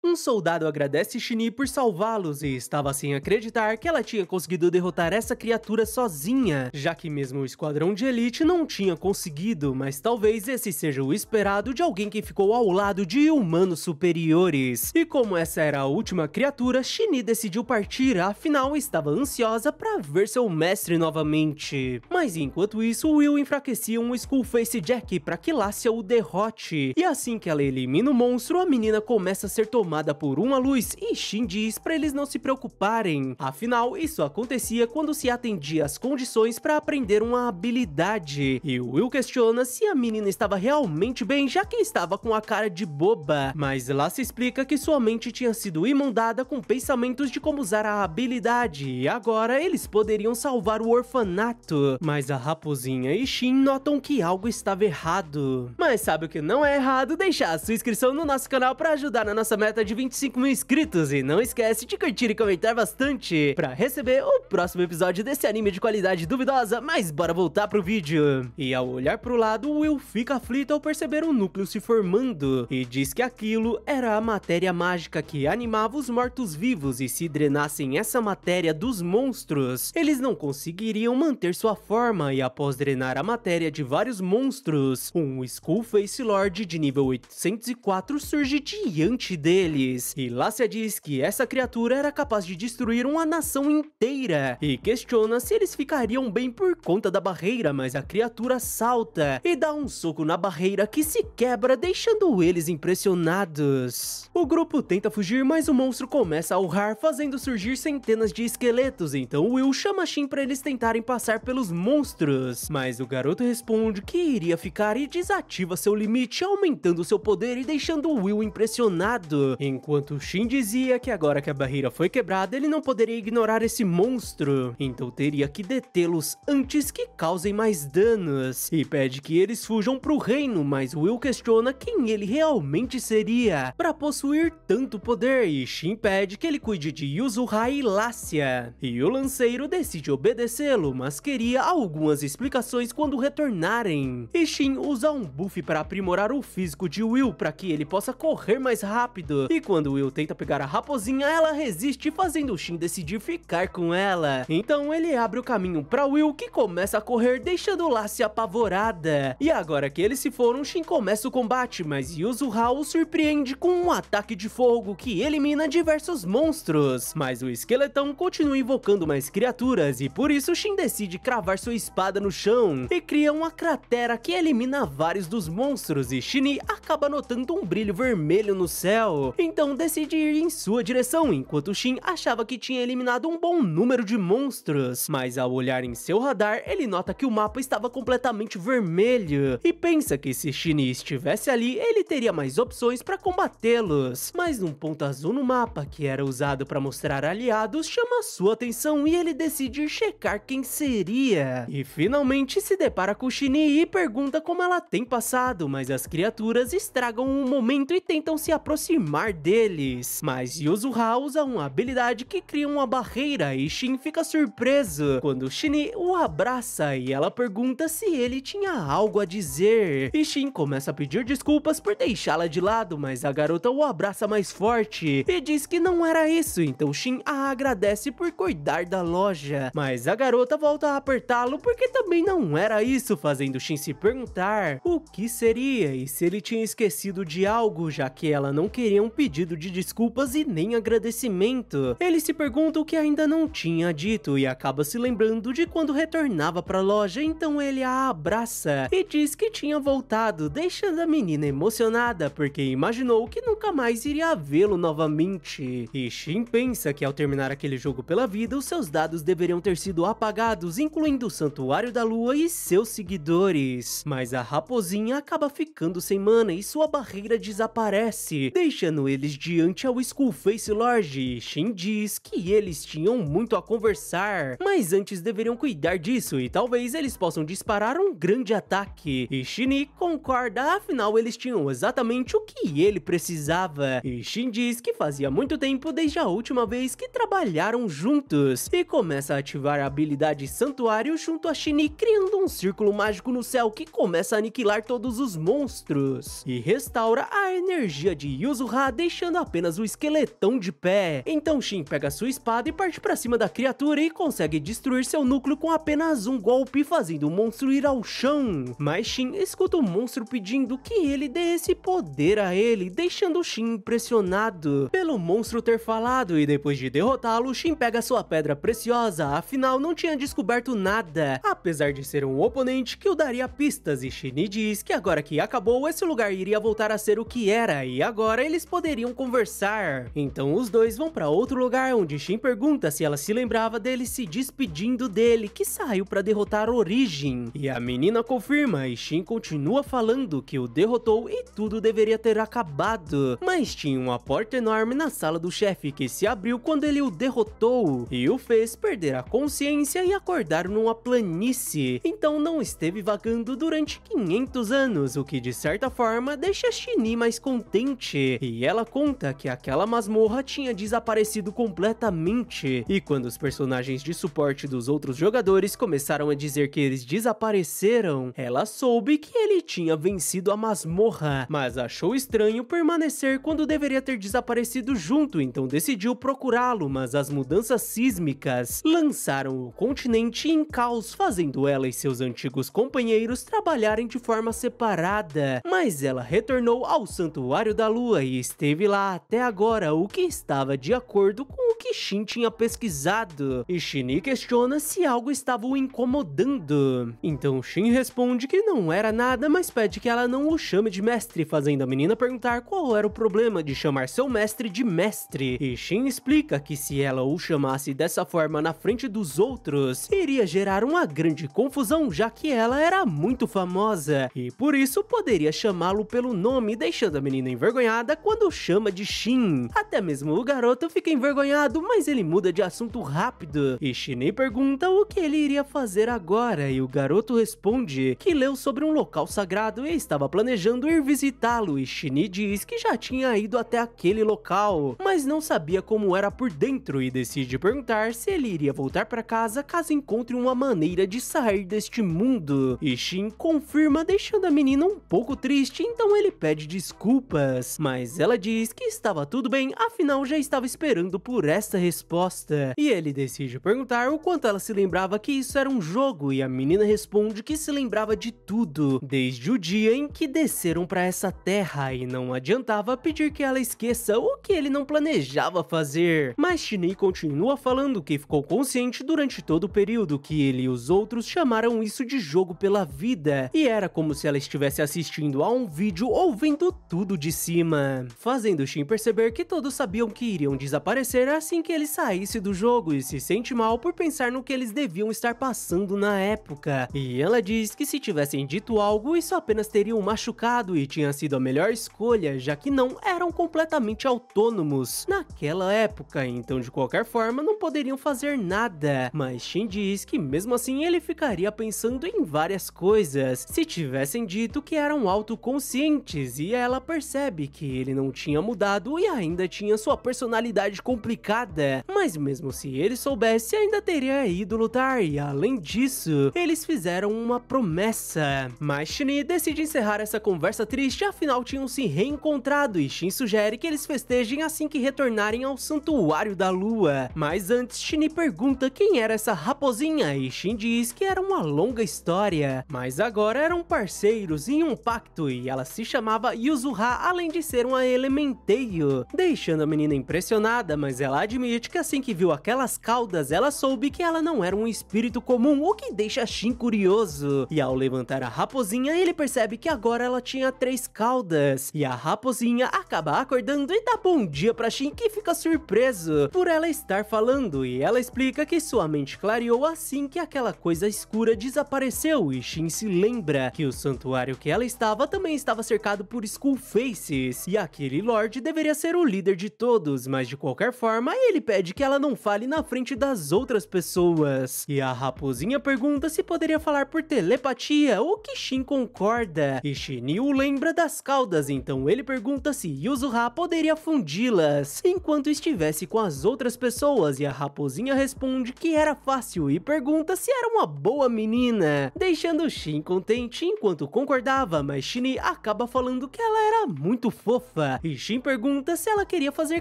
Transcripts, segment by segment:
Um soldado agradece Shini por salvá-los e estava sem acreditar que ela tinha conseguido derrotar essa criatura sozinha, já que mesmo o esquadrão de elite não tinha conseguido, mas talvez esse seja o esperado de alguém que ficou ao lado de humanos superiores. E como essa era a última criatura, Shini decidiu partir, afinal estava ansiosa para ver seu mestre novamente. Mas enquanto isso, Will enfraquecia um Skullface Jack para que Lassia o derrote. E assim que ela elimina o monstro, a menina começa a ser tomada por uma luz e Shin diz para eles não se preocuparem. Afinal, isso acontecia quando se atendia às condições para aprender uma habilidade. E Will questiona se a menina estava realmente bem, já que estava com a cara de boba. Mas lá se explica que sua mente tinha sido imundada com pensamentos de como usar a habilidade, e agora eles poderiam salvar o orfanato. Mas a raposinha e Shin notam que algo estava errado. Mas sabe o que não é errado? Deixar a sua inscrição no nosso canal para ajudar na nossa meta de 25 mil inscritos, e não esquece de curtir e comentar bastante para receber o próximo episódio desse anime de qualidade duvidosa. Mas bora voltar pro vídeo. E ao olhar pro lado, Will fica aflito ao perceber um núcleo se formando e diz que aquilo era a matéria mágica que animava os mortos-vivos, e se drenassem essa matéria dos monstros, eles não conseguiriam manter sua forma. E após drenar a matéria de vários monstros, um Skullface Lord de nível 804 surge diante deles. E Lassia diz que essa criatura era capaz de destruir uma nação inteira e questiona se eles ficariam bem por conta da barreira, mas a criatura salta e dá um soco na barreira que se quebra, deixando eles impressionados. O grupo tenta fugir, mas o monstro começa a urrar, fazendo surgir centenas de esqueletos. Então Will chama Shin para eles tentarem passar pelos monstros, mas o garoto responde que iria ficar e desativa seu limite, aumentando seu poder e deixando Will impressionado. Enquanto Shin dizia que agora que a barreira foi quebrada, ele não poderia ignorar esse monstro, então teria que detê-los antes que causem mais danos, e pede que eles fujam pro reino, mas Will questiona quem ele realmente seria para possuir tanto poder, e Shin pede que ele cuide de Yuzuha e Lassia, e o lanceiro decide obedecê-lo, mas queria algumas explicações quando retornarem. E Shin usa um buff para aprimorar o físico de Will para que ele possa correr mais rápido, e quando Will tenta pegar a raposinha, ela resiste, fazendo Shin decidir ficar com ela. Então ele abre o caminho para Will, que começa a correr, deixando Lassia apavorada. E agora que eles se foram, Shin começa o combate, mas Yuzuha o surpreende com um ataque de fogo que elimina diversos monstros. Mas o esqueletão continua invocando mais criaturas, e por isso Shin decide cravar sua espada no chão e cria uma cratera que elimina vários dos monstros, e Shini acaba notando um brilho vermelho no céu. Então decide ir em sua direção, enquanto Shin achava que tinha eliminado um bom número de monstros. Mas ao olhar em seu radar, ele nota que o mapa estava completamente vermelho e pensa que se Shin estivesse ali, ele teria mais opções para combatê-los. Mas um ponto azul no mapa, que era usado para mostrar aliados, chama sua atenção e ele decide checar quem seria. E finalmente se depara com Shini e pergunta como ela tem passado, mas as criaturas estragam o momento e tentam se aproximar deles. Mas Yuzuha usa uma habilidade que cria uma barreira e Shin fica surpreso quando Shini o abraça e ela pergunta se ele tinha algo a dizer. E Shin começa a pedir desculpas por deixá-la de lado, mas a garota o abraça mais forte e diz que não era isso, então Shin a agradece por cuidar da loja. Mas a garota volta a apertá-lo porque também não era isso, fazendo Shin se perguntar o que seria e se ele tinha esquecido de algo, já que ela não queria um pedido de desculpas e nem agradecimento. Ele se pergunta o que ainda não tinha dito e acaba se lembrando de quando retornava para a loja, então ele a abraça e diz que tinha voltado, deixando a menina emocionada porque imaginou que nunca mais iria vê-lo novamente. E Shin pensa que ao terminar aquele jogo pela vida, os seus dados deveriam ter sido apagados, incluindo o Santuário da Lua e seus seguidores. Mas a raposinha acaba ficando sem mana e sua barreira desaparece, deixando eles diante ao Skullface Lord. Shin diz que eles tinham muito a conversar, mas antes deveriam cuidar disso e talvez eles possam disparar um grande ataque. E Shini concorda, afinal eles tinham exatamente o que ele precisava. E Shin diz que fazia muito tempo desde a última vez que trabalharam juntos e começa a ativar a habilidade Santuário junto a Shini, criando um círculo mágico no céu que começa a aniquilar todos os monstros e restaura a energia de Yuzuha deixando apenas o esqueletão de pé. Então Shin pega sua espada e parte pra cima da criatura e consegue destruir seu núcleo com apenas um golpe, fazendo o monstro ir ao chão. Mas Shin escuta o monstro pedindo que ele dê esse poder a ele, deixando Shin impressionado pelo monstro ter falado, e depois de derrotá-lo, Shin pega sua pedra preciosa, afinal não tinha descoberto nada, apesar de ser um oponente que o daria pistas, e Shin diz que agora que acabou, esse lugar iria voltar a ser o que era, e agora eles poderiam conversar. Então os dois vão pra outro lugar, onde Shin pergunta se ela se lembrava dele se despedindo dele, que saiu pra derrotar Origin, e a menina confirma, e Shin continua falando que o derrotou e tudo deveria ter acabado, mas tinha uma porta enorme na sala do chefe que se abriu quando ele o derrotou, e o fez perder a consciência e acordar numa planície, então não esteve vagando durante 500 anos, o que de certa forma deixa Shin mais contente, e ela conta que aquela masmorra tinha desaparecido completamente, e quando os personagens de suporte dos outros jogadores começaram a dizer que eles desapareceram, ela soube que ele tinha vencido a masmorra, mas achou estranho permanecer quando deveria ter desaparecido junto, então decidiu procurá-lo, mas as mudanças sísmicas lançaram o continente em caos, fazendo ela e seus antigos companheiros trabalharem de forma separada, mas ela retornou ao Santuário da Lua e esteve lá até agora, o que estava de acordo com o que Shin tinha pesquisado, e Shin questiona se algo estava o incomodando. Então Shin responde que não era nada, mas pede que ela não o chame de mestre, fazendo a menina perguntar qual era o problema de chamar seu mestre de mestre, e Shin explica que se ela o chamasse dessa forma na frente dos outros, iria gerar uma grande confusão, já que ela era muito famosa, e por isso poderia chamá-lo pelo nome, deixando a menina envergonhada quando o chama de Shin. Até mesmo o garoto fica envergonhado, mas ele muda de assunto rápido, e Shin pergunta o que ele iria fazer agora, e o garoto responde que leu sobre um local sagrado e estava planejando ir visitá-lo, e Shin diz que já tinha ido até aquele local, mas não sabia como era por dentro, e decide perguntar se ele iria voltar para casa caso encontre uma maneira de sair deste mundo, e Shin confirma, deixando a menina um pouco triste, então ele pede desculpas, mas ela diz que estava tudo bem, afinal já estava esperando por essa resposta, e ele decide perguntar o quanto ela se lembrava que isso era um jogo, e a menina responde que se lembrava de tudo, desde o dia em que desceram para essa terra, e não adiantava pedir que ela esqueça o que ele não planejava fazer, mas Shin continua falando que ficou consciente durante todo o período que ele e os outros chamaram isso de jogo pela vida, e era como se ela estivesse assistindo a um vídeo ou vendo tudo de cima, fazendo Shin perceber que todos sabiam que iriam desaparecer assim que ele saísse do jogo, e se sente mal por pensar no que eles deviam estar passando na época, e ela diz que se tivessem dito algo, isso apenas teria o machucado e tinha sido a melhor escolha, já que não eram completamente autônomos naquela época, então de qualquer forma não poderiam fazer nada, mas Shin diz que mesmo assim ele ficaria pensando em várias coisas, se tivessem dito que eram autoconscientes, e ela percebe que ele não tinha mudado e ainda tinha sua personalidade complicada, mas mesmo se ele soubesse ainda teria ido lutar, e além disso, eles fizeram uma promessa, mas Shin decide encerrar essa conversa triste, afinal tinham se reencontrado, e Shin sugere que eles festejem assim que retornarem ao Santuário da Lua, mas antes Shin pergunta quem era essa raposinha, e Shin diz que era uma longa história, mas agora eram parceiros em um pacto, e ela se chamava Yuzuha, além de ser uma Elementeio, deixando a menina impressionada, mas ela admite que assim que viu aquelas caudas, ela soube que ela não era um espírito comum, o que deixa Shin curioso, e ao levantar a raposinha, ele percebe que agora ela tinha 3 caudas, e a raposinha acaba acordando e dá bom dia pra Shin, que fica surpreso por ela estar falando, e ela explica que sua mente clareou assim que aquela coisa escura desapareceu, e Shin se lembra que o santuário que ela estava também estava cercado por Skull Faces, e aquele Lorde deveria ser o líder de todos, mas de qualquer forma e ele pede que ela não fale na frente das outras pessoas. E a raposinha pergunta se poderia falar por telepatia, o que Shin concorda. E Shin'yu lembra das caudas, então ele pergunta se Yuzuha poderia fundi-las enquanto estivesse com as outras pessoas, e a raposinha responde que era fácil e pergunta se era uma boa menina, deixando Shin contente enquanto concordava, mas Shin acaba falando que ela era muito fofa. E Shin pergunta se ela queria fazer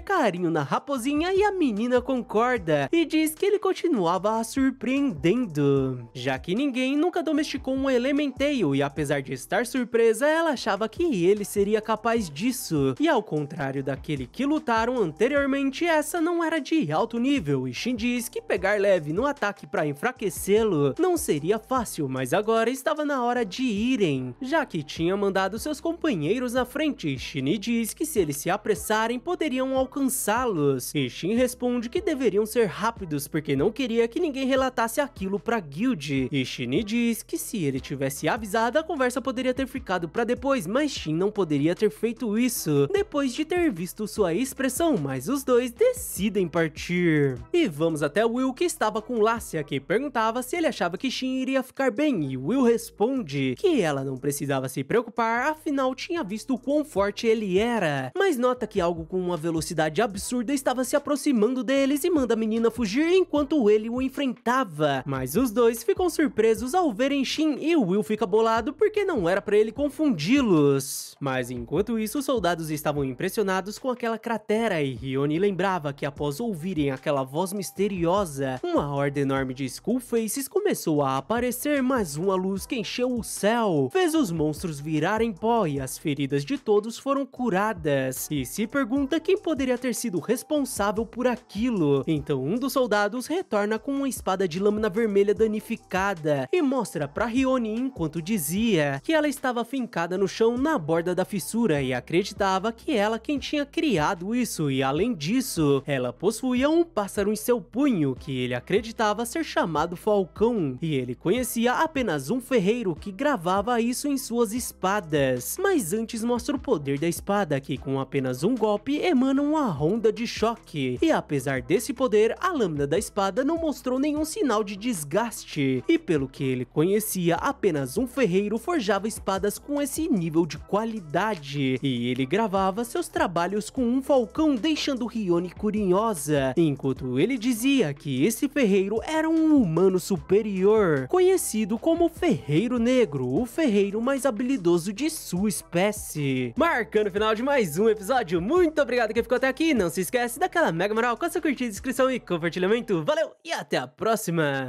carinho na raposinha e a menina concorda e diz que ele continuava a surpreendendo, já que ninguém nunca domesticou um Elementeio, e apesar de estar surpresa, ela achava que ele seria capaz disso. E ao contrário daquele que lutaram anteriormente, essa não era de alto nível, e Shin diz que pegar leve no ataque para enfraquecê-lo não seria fácil, mas agora estava na hora de irem, já que tinha mandado seus companheiros na frente. Shin diz que se eles se apressarem poderiam alcançá-los, e Shin responde que deveriam ser rápidos porque não queria que ninguém relatasse aquilo pra guild. E Shin diz que se ele tivesse avisado, a conversa poderia ter ficado pra depois, mas Shin não poderia ter feito isso depois de ter visto sua expressão, mas os dois decidem partir. E vamos até Will, que estava com Lassia, que perguntava se ele achava que Shin iria ficar bem, e Will responde que ela não precisava se preocupar, afinal tinha visto o quão forte ele era, mas nota que algo com uma velocidade absurda estava se aproximando deles e manda a menina fugir enquanto ele o enfrentava, mas os dois ficam surpresos ao verem Shin e Will fica bolado porque não era pra ele confundi-los. Mas enquanto isso, os soldados estavam impressionados com aquela cratera, e Rione lembrava que após ouvirem aquela voz misteriosa, uma horda enorme de Skullfaces começou a aparecer, mas uma luz que encheu o céu fez os monstros virarem pó e as feridas de todos foram curadas, e se pergunta quem poderia ter sido responsável por aquilo. Então um dos soldados retorna com uma espada de lâmina vermelha danificada e mostra pra Rione enquanto dizia que ela estava fincada no chão na borda da fissura e acreditava que ela quem tinha criado isso, e além disso, ela possuía um pássaro em seu punho que ele acreditava ser chamado Falcão, e ele conhecia apenas um ferreiro que gravava isso em suas espadas. Mas antes mostra o poder da espada, que com apenas um golpe emana uma onda de choque, e apesar desse poder, a lâmina da espada não mostrou nenhum sinal de desgaste, e pelo que ele conhecia, apenas um ferreiro forjava espadas com esse nível de qualidade, e ele gravava seus trabalhos com um falcão, deixando Rione curiosa, enquanto ele dizia que esse ferreiro era um humano superior, conhecido como Ferreiro Negro, o ferreiro mais habilidoso de sua espécie. Marcando o final de mais um episódio, muito obrigado quem ficou até aqui, não se esquece daquela mega moral com a sua curtida, inscrição e compartilhamento, valeu e até a próxima!